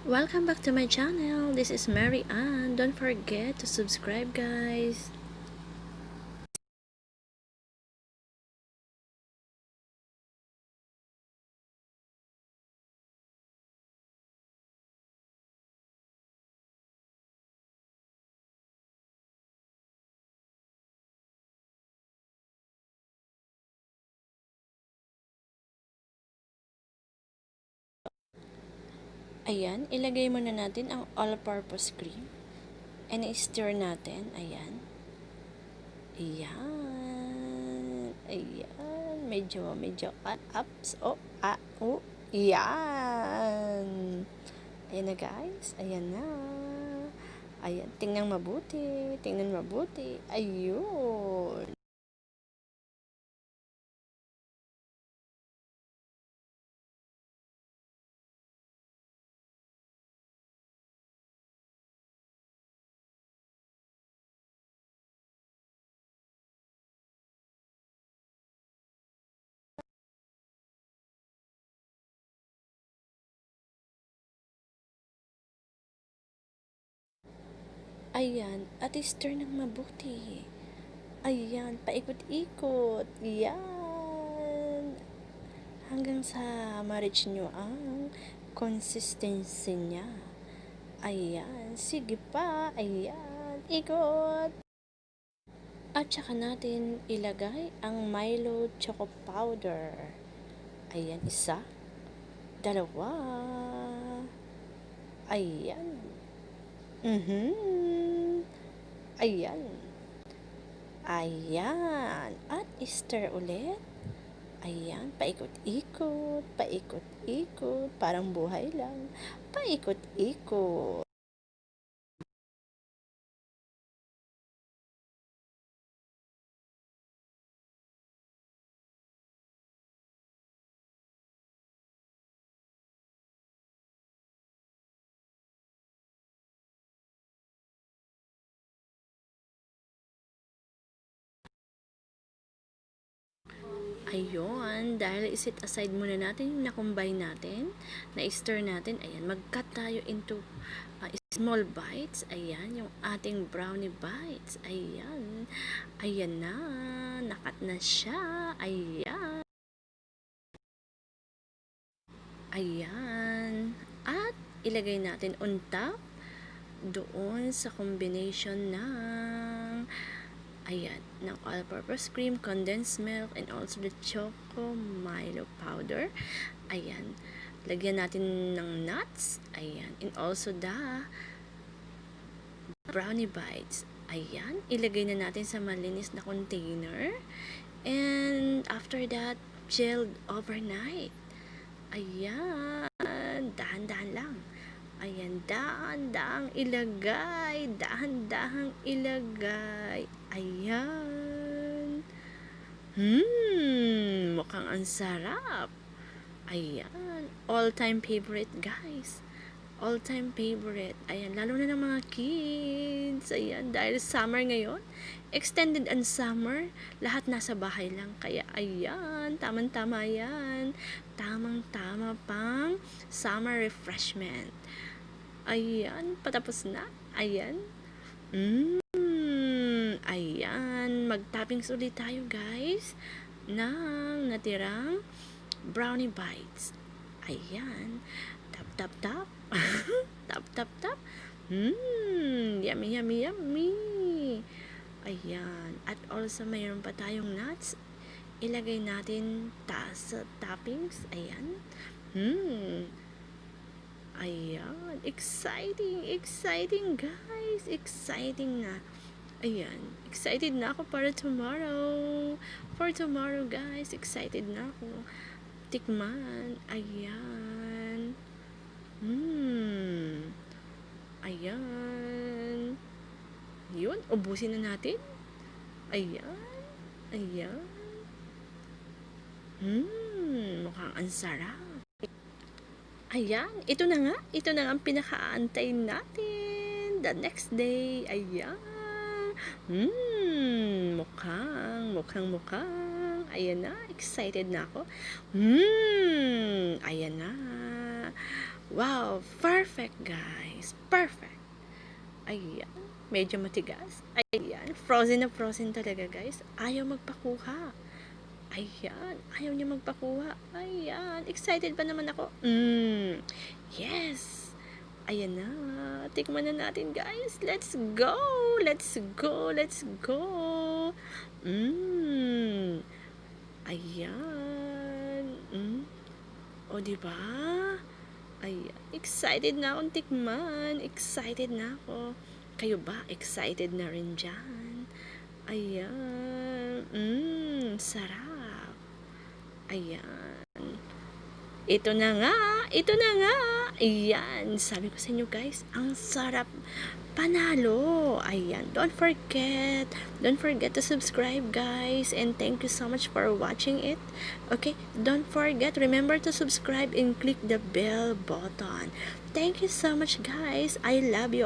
Welcome back to my channel. This is Mary Ann. Don't forget to subscribe, guys. Ayan, ilagay muna natin ang all-purpose cream. And i-stir natin. Ayan. Ayan. Ayan. Medyo ups. Ayan. Ayan na, guys. Ayan na. Ayan. Tingnan mabuti. Tingnan mabuti. Ayun. Ayan. At i-stir ng mabuti. Ayan, paikot-ikot. Yan. Hanggang sa ma-reach nyo ang consistency niya. Ayan. Sige pa. Ayan. Ikot. At saka natin ilagay ang MILO Choco Powder. Ayan, isa. Dalawa. Ayan. Ayan. Ayan. At stir ulit. Ayan. Paikot-ikot. Paikot-ikot. Parang buhay lang. Paikot-ikot. Ayun, dahil isit aside muna natin yung na-combine natin, na-stir natin, ayan, mag-cut tayo into small bites. Ayan, yung ating brownie bites. Ayan, ayan na, nakat na siya. Ayan, ayan, at ilagay natin on top doon sa combination ng ng all-purpose cream, condensed milk, and also the choco Milo powder. Ayan, lagyan natin ng nuts. Ayan, and also the brownie bites. Ayan, ilagay na natin sa malinis na container. And after that, chilled overnight. Ayan, dahan-dahan lang. Ayan, dahan-dahang ilagay. Dahan-dahang ilagay. Ayan. Mukhang ang sarap. Ayan. All-time favorite, guys. All-time favorite. Ayan, lalo na ng mga kids. Ayan, dahil summer ngayon. Extended and summer. Lahat nasa bahay lang. Kaya, ayan, tamang-tama yan. Tamang-tama pang summer refreshment. Ayan, patapos na. Ayan. Ayan, mag-toppings ulit tayo, guys, ng natirang brownie bites. Ayan. Tap, tap, tap. Tap, tap, tap. Yummy, yummy, yummy. Ayan. At also, mayroon pa tayong nuts. Ilagay natin sa toppings. Ayan. Ayan, exciting, exciting, guys, exciting na. Ayan, excited na ako para tomorrow. For tomorrow, guys, excited na ako. Tikman, ayan. Ayan. Yun, ubusin na natin. Ayan, ayan. Mukhang ang sarap. Ayan, ito na nga ang pinakaantay natin. The next day, ayan. Mukhang. Ayan na, excited na ako. Ayan na. Wow, perfect guys. Perfect. Ayan. Medyo matigas. Ayan. Frozen na frozen talaga guys. Ayaw magpakuha. Ayan. Ayaw niya magpakuha. Ayan. Excited pa naman ako. Yes. Ayan na. Tikman na natin guys. Let's go. Let's go. Let's go. Ayan. O, diba? Ayan. Excited na akong tikman. Excited na ako. Kayo ba? Excited na rin dyan? Ayan. Sarap. Ayan. Ito na nga. Ito na nga. Ayan. Sabi ko sa inyo guys, ang sarap. Panalo. Ayan. Don't forget to subscribe guys, and thank you so much for watching it. Okay, don't forget, remember to subscribe and click the bell button. Thank you so much guys. I love you.